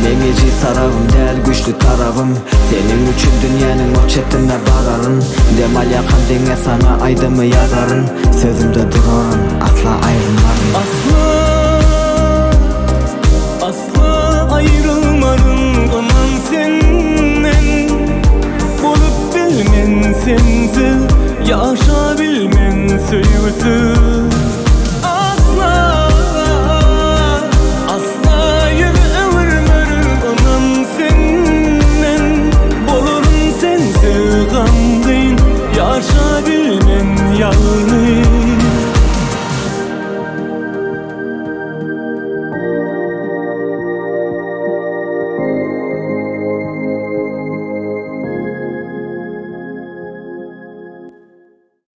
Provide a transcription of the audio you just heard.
Mengeci sarabım del güçlü tarafım. Senin üçün dünyanın o çetine bararın. Demal yakan denge sana aydımı yazarın. Sözümde durarım, asla ayrılmarım. Asla ayrılmarım aman senden. Bolup bilmen sensiz, yaşa bilmen söygüsüz.